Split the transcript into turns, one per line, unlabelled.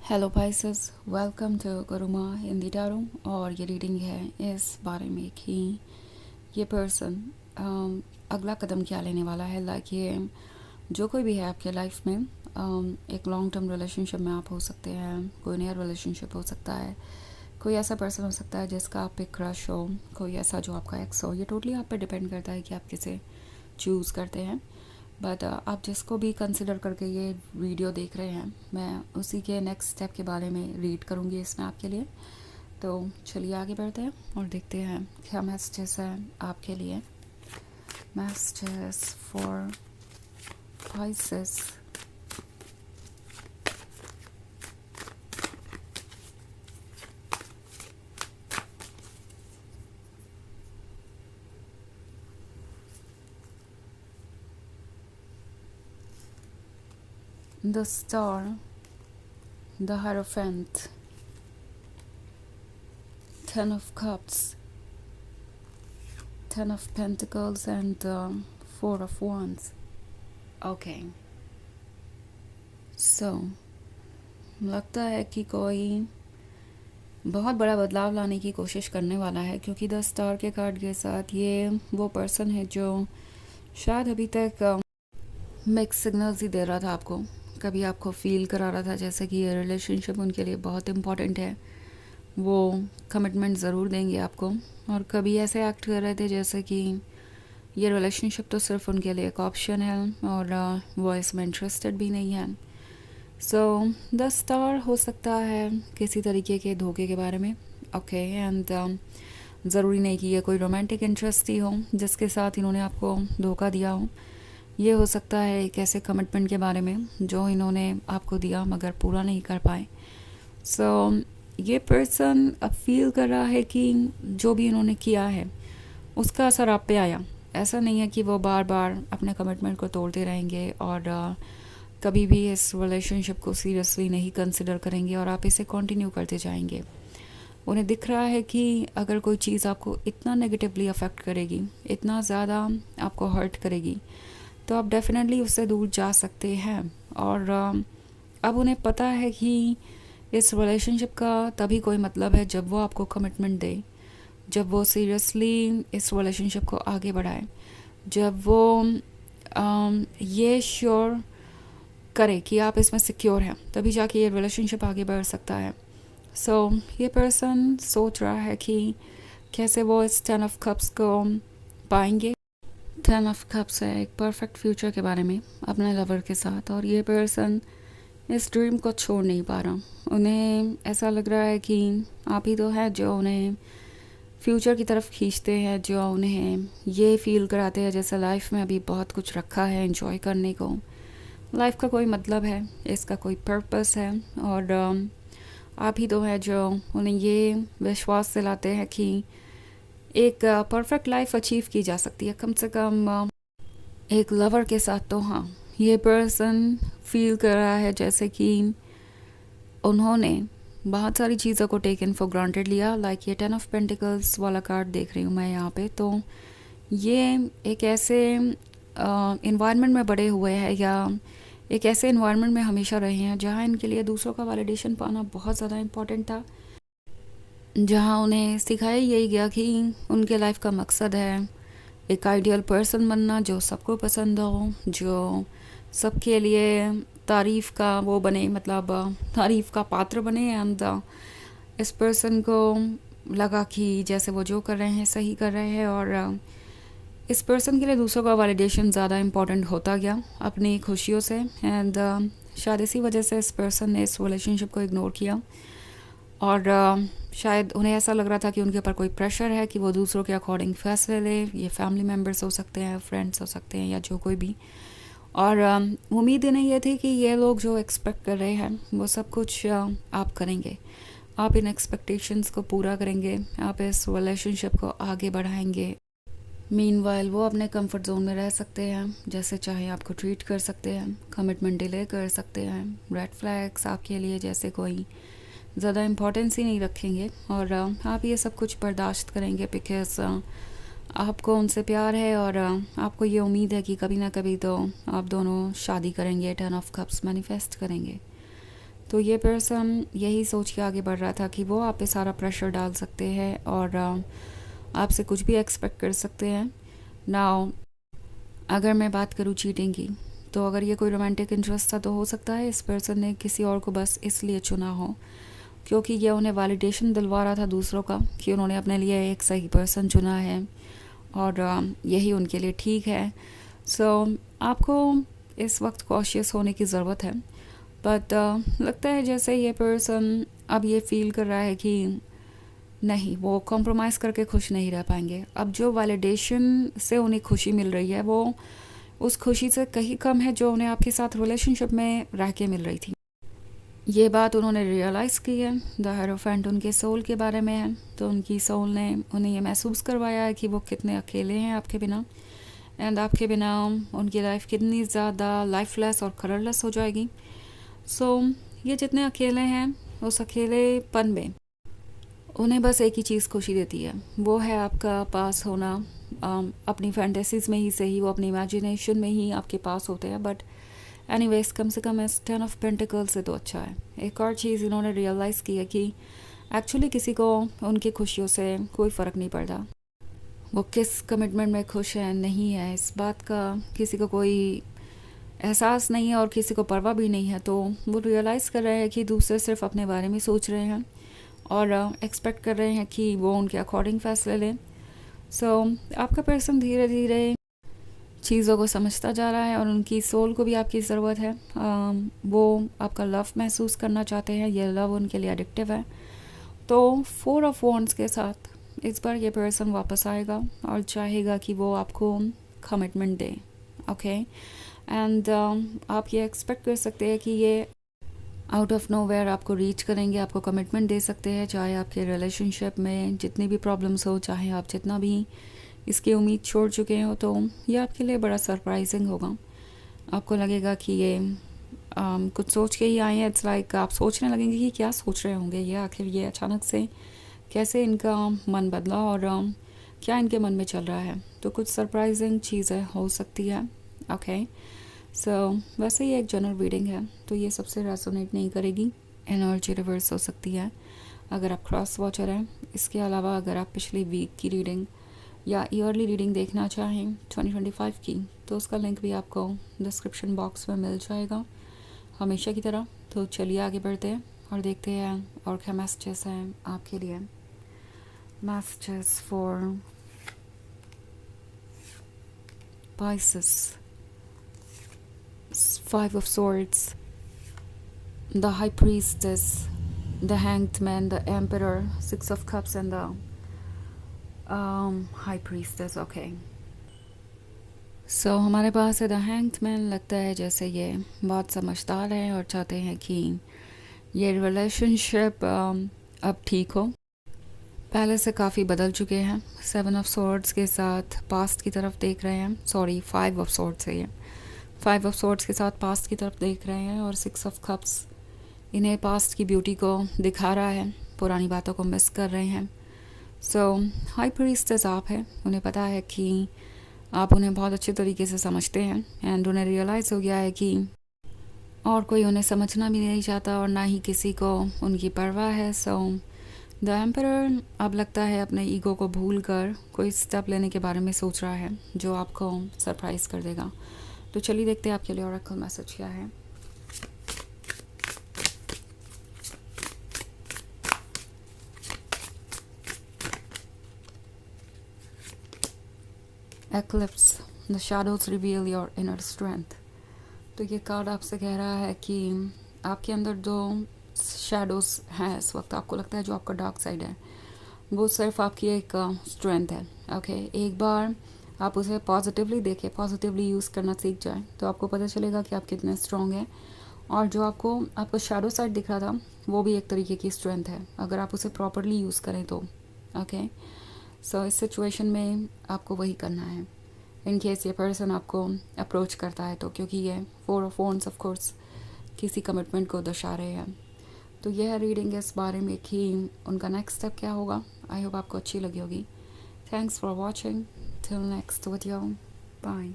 Hello Pisces, welcome to Guruma Hindi tarot. और ये reading है इस बारे में कि ये पर्सन अगला कदम क्या लेने वाला है। लाइक ये जो कोई भी है आपके लाइफ में, एक लॉन्ग टर्म रिलेशनशिप में आप हो सकते हैं, कोई नया रिलेशनशिप हो सकता है, कोई ऐसा पर्सन हो सकता है जिसका आप पे क्रश हो, कोई ऐसा जो आपका एक्स हो। ये टोटली आप पे डिपेंड करता है कि आप किसे चूज़ करते हैं। बट आप जिसको भी कंसिडर करके ये वीडियो देख रहे हैं, मैं उसी के नेक्स्ट स्टेप के बारे में रीड करूँगी इसमें आपके लिए। तो चलिए आगे बढ़ते हैं और देखते हैं क्या मैसेजेस है आपके लिए। Messages for Pisces। The Star, the Hierophant, Ten of Cups, Ten of Pentacles and Four of Wands। Okay, so लगता है कि कोई बहुत बड़ा बदलाव लाने की कोशिश करने वाला है, क्योंकि द स्टार के कार्ड के साथ ये वो पर्सन है जो शायद अभी तक मिक्स सिग्नल्स ही दे रहा था आपको। कभी आपको फील करा रहा था जैसे कि ये रिलेशनशिप उनके लिए बहुत इम्पॉर्टेंट है, वो कमिटमेंट ज़रूर देंगे आपको। और कभी ऐसे एक्ट कर रहे थे जैसे कि ये रिलेशनशिप तो सिर्फ उनके लिए एक ऑप्शन है और वो इसमें इंटरेस्टेड भी नहीं है। सो द स्टार हो सकता है किसी तरीके के धोखे के बारे में। ओके, एंड ज़रूरी नहीं कि ये कोई रोमांटिक इंटरेस्ट ही हो जिसके साथ इन्होंने आपको धोखा दिया हो। ये हो सकता है एक ऐसे कमिटमेंट के बारे में जो इन्होंने आपको दिया मगर पूरा नहीं कर पाए। सो ये पर्सन अब फील कर रहा है कि जो भी इन्होंने किया है उसका असर आप पे आया। ऐसा नहीं है कि वो बार बार अपने कमिटमेंट को तोड़ते रहेंगे और कभी भी इस रिलेशनशिप को सीरियसली नहीं कंसिडर करेंगे और आप इसे कंटिन्यू करते जाएंगे। उन्हें दिख रहा है कि अगर कोई चीज़ आपको इतना नेगेटिवली अफेक्ट करेगी, इतना ज़्यादा आपको हर्ट करेगी, तो आप डेफिनेटली उससे दूर जा सकते हैं। और अब उन्हें पता है कि इस रिलेशनशिप का तभी कोई मतलब है जब वो आपको कमिटमेंट दे, जब वो सीरियसली इस रिलेशनशिप को आगे बढ़ाए, जब वो ये श्योर करे कि आप इसमें सिक्योर हैं, तभी जाके ये रिलेशनशिप आगे बढ़ सकता है। सो ये पर्सन सोच रहा है कि कैसे वो इस 10 ऑफ कप्स को पाएंगे। 10 ऑफ कप्स है एक परफेक्ट फ्यूचर के बारे में अपने लवर के साथ, और ये पर्सन इस ड्रीम को छोड़ नहीं पा रहा। उन्हें ऐसा लग रहा है कि आप ही तो है जो उन्हें फ्यूचर की तरफ खींचते हैं, जो उन्हें ये फील कराते हैं जैसे लाइफ में अभी बहुत कुछ रखा है एंजॉय करने को। लाइफ का कोई मतलब है, इसका कोई पर्पस है, और आप ही तो है जो उन्हें ये विश्वास दिलाते हैं कि एक परफेक्ट लाइफ अचीव की जा सकती है, कम से कम एक लवर के साथ। तो हाँ, ये पर्सन फील कर रहा है जैसे कि उन्होंने बहुत सारी चीज़ों को टेकन फॉर ग्रांटेड लिया। लाइक ये 10 ऑफ पेंटिकल्स वाला कार्ड देख रही हूँ मैं यहाँ पे। तो ये एक ऐसे इन्वायरमेंट में बड़े हुए हैं या एक ऐसे इन्वायरमेंट में हमेशा रहे हैं जहाँ इनके लिए दूसरों का वैलिडेशन पाना बहुत ज़्यादा इम्पॉर्टेंट था, जहाँ उन्हें सिखाया यही गया कि उनके लाइफ का मकसद है एक आइडियल पर्सन बनना जो सबको पसंद हो, जो सबके लिए तारीफ़ का वो बने, मतलब तारीफ़ का पात्र बने। एंड इस पर्सन को लगा कि जैसे वो जो कर रहे हैं सही कर रहे हैं, और इस पर्सन के लिए दूसरों का वैलिडेशन ज़्यादा इम्पॉर्टेंट होता गया अपनी खुशियों से। एंड शायद इसी वजह से इस पर्सन ने इस रिलेशनशिप को इग्नोर किया, और शायद उन्हें ऐसा लग रहा था कि उनके ऊपर कोई प्रेशर है कि वो दूसरों के अकॉर्डिंग फैसले ले। ये फैमिली मेम्बर्स हो सकते हैं, फ्रेंड्स हो सकते हैं, या जो कोई भी। और उम्मीद इन्हें ये थी कि ये लोग जो एक्सपेक्ट कर रहे हैं वो सब कुछ आप करेंगे, आप इन एक्सपेक्टेशंस को पूरा करेंगे, आप इस रिलेशनशिप को आगे बढ़ाएंगे। मीनवाइल वो अपने कंफर्ट जोन में रह सकते हैं, जैसे चाहे आपको ट्रीट कर सकते हैं, कमिटमेंट डिले कर सकते हैं, रेड फ्लैग्स आपके लिए जैसे कोई ज़्यादा इम्पोर्टेंस ही नहीं रखेंगे, और आप ये सब कुछ बर्दाश्त करेंगे बिकॉज आपको उनसे प्यार है, और आपको ये उम्मीद है कि कभी ना कभी तो आप दोनों शादी करेंगे, 10 ऑफ कप्स मैनिफेस्ट करेंगे। तो ये पर्सन यही सोच के आगे बढ़ रहा था कि वो आप पे सारा प्रेशर डाल सकते हैं और आपसे कुछ भी एक्सपेक्ट कर सकते हैं। नाउ अगर मैं बात करूँ चीटिंग की, तो अगर ये कोई रोमांटिक इंटरेस्ट था तो हो सकता है इस पर्सन ने किसी और को बस इसलिए चुना हो क्योंकि ये उन्हें वैलिडेशन दिलवा रहा था दूसरों का कि उन्होंने अपने लिए एक सही पर्सन चुना है और यही उनके लिए ठीक है। सो आपको इस वक्त कॉशियस होने की ज़रूरत है। बट लगता है जैसे ये पर्सन अब ये फील कर रहा है कि नहीं, वो कॉम्प्रोमाइज़ करके खुश नहीं रह पाएंगे। अब जो वैलिडेशन से उन्हें खुशी मिल रही है वो उस खुशी से कहीं कम है जो उन्हें आपके साथ रिलेशनशिप में रह के मिल रही थी। ये बात उन्होंने रियलाइज़ की है। द हेरोफेंट उनके सोल के बारे में है, तो उनकी सोल ने उन्हें ये महसूस करवाया है कि वो कितने अकेले हैं आपके बिना, एंड आपके बिना उनकी लाइफ कितनी ज़्यादा लाइफलेस और कलरलेस हो जाएगी। सो ये जितने अकेले हैं उस अकेलेपन में उन्हें बस एक ही चीज़ खुशी देती है, वो है आपका पास होना। अपनी फैंटेसीज़ में ही सही, वो अपनी इमेजिनेशन में ही आपके पास होते हैं। बट एनीवेज, कम से कम इस 10 ऑफ पेंटिकल से तो अच्छा है। एक और चीज़ इन्होंने रियलाइज़ की है कि एक्चुअली किसी को उनकी खुशियों से कोई फ़र्क नहीं पड़ता। वो किस कमिटमेंट में खुश है नहीं है, इस बात का किसी को कोई एहसास नहीं है और किसी को परवाह भी नहीं है। तो वो रियलाइज़ कर रहे हैं कि दूसरे सिर्फ अपने बारे में सोच रहे हैं और एक्सपेक्ट कर रहे हैं कि वो उनके अकॉर्डिंग फ़ैसले लें। सो आपका पर्सन धीरे धीरे चीज़ों को समझता जा रहा है और उनकी सोल को भी आपकी ज़रूरत है। वो आपका लव महसूस करना चाहते हैं, ये लव उनके लिए एडिक्टिव है। तो 4 ऑफ वॉन्ड्स के साथ इस बार ये पर्सन वापस आएगा और चाहेगा कि वो आपको कमिटमेंट दे। ओके, एंड आप ये एक्सपेक्ट कर सकते हैं कि ये आउट ऑफ नोवेयर आपको रीच करेंगे, आपको कमिटमेंट दे सकते हैं, चाहे आपके रिलेशनशिप में जितनी भी प्रॉब्लम्स हो, चाहे आप जितना भी इसकी उम्मीद छोड़ चुके हो। तो ये आपके लिए बड़ा सरप्राइजिंग होगा। आपको लगेगा कि ये कुछ सोच के ही आए हैं। इट्स लाइक आप सोचने लगेंगे कि क्या सोच रहे होंगे ये, आखिर ये अचानक से कैसे इनका मन बदला और क्या इनके मन में चल रहा है। तो कुछ सरप्राइजिंग चीज़ें हो सकती है। ओके, सो वैसे ये एक जनरल रीडिंग है, तो ये सबसे रेजोनेट नहीं करेगी। एनर्जी रिवर्स हो सकती है अगर आप क्रॉस वॉचर हैं। इसके अलावा अगर आप पिछले वीक की रीडिंग या ईयरली रीडिंग देखना चाहें 2025 की, तो उसका लिंक भी आपको डिस्क्रिप्शन बॉक्स में मिल जाएगा हमेशा की तरह। तो चलिए आगे बढ़ते हैं और देखते हैं और क्या मैसेजेस हैं आपके लिए। Messages for Pisces, 5 of Swords, the High Priestess, the Hanged Man, the Emperor, 6 of Cups and the High Priestess. Okay. So हमारे पास है द हैंग्ड मैन। लगता है जैसे ये बहुत समझदार है और चाहते हैं कि ये रिलेशनशिप अब ठीक हो। पहले से काफ़ी बदल चुके हैं। 7 ऑफ सॉर्ड्स के साथ पास्ट की तरफ देख रहे हैं। सॉरी, 5 ऑफ सॉर्ड्स है ये। 5 ऑफ सॉर्ड्स के साथ पास्ट की तरफ देख रहे हैं और 6 ऑफ कप्स इन्हें पास्ट की ब्यूटी को दिखा रहा है, पुरानी बातों को मिस कर रहे हैं। सो हाई प्रीस्टेस आप है, उन्हें पता है कि आप उन्हें बहुत अच्छे तरीके से समझते हैं एंड उन्हें रियलाइज़ हो गया है कि और कोई उन्हें समझना भी नहीं चाहता और ना ही किसी को उनकी परवाह है। सो द एम्परर अब लगता है अपने ईगो को भूल कर कोई स्टेप लेने के बारे में सोच रहा है जो आपको सरप्राइज़ कर देगा। तो चलिए देखते हैं आपके लिए ऑरेकल मैसेज क्या है। Eclipse, the shadows reveal your inner strength. तो ये कार्ड आपसे कह रहा है कि आपके अंदर जो शैडोज़ हैं इस वक्त, आपको लगता है जो आपका डार्क साइड है वो सिर्फ आपकी एक स्ट्रेंथ है। ओके, एक बार आप उसे पॉजिटिवली देखें, पॉजिटिवली यूज़ करना सीख जाएं, तो आपको पता चलेगा कि आप कितने स्ट्रॉन्ग हैं। और जो आपको शैडो साइड दिख रहा था वो भी एक तरीके की स्ट्रेंथ है अगर आप उसे प्रॉपरली यूज़ करें तो। ओके, सो इस सिचुएशन में आपको वही करना है इन केस ये पर्सन आपको अप्रोच करता है तो, क्योंकि ये 4 ऑफ वॉन्ड्स ऑफ कोर्स किसी कमिटमेंट को दर्शा रहे हैं। तो यह रीडिंग इस बारे में कि उनका नेक्स्ट स्टेप क्या होगा। आई होप आपको अच्छी लगी होगी। Thanks for watching, till next video, bye.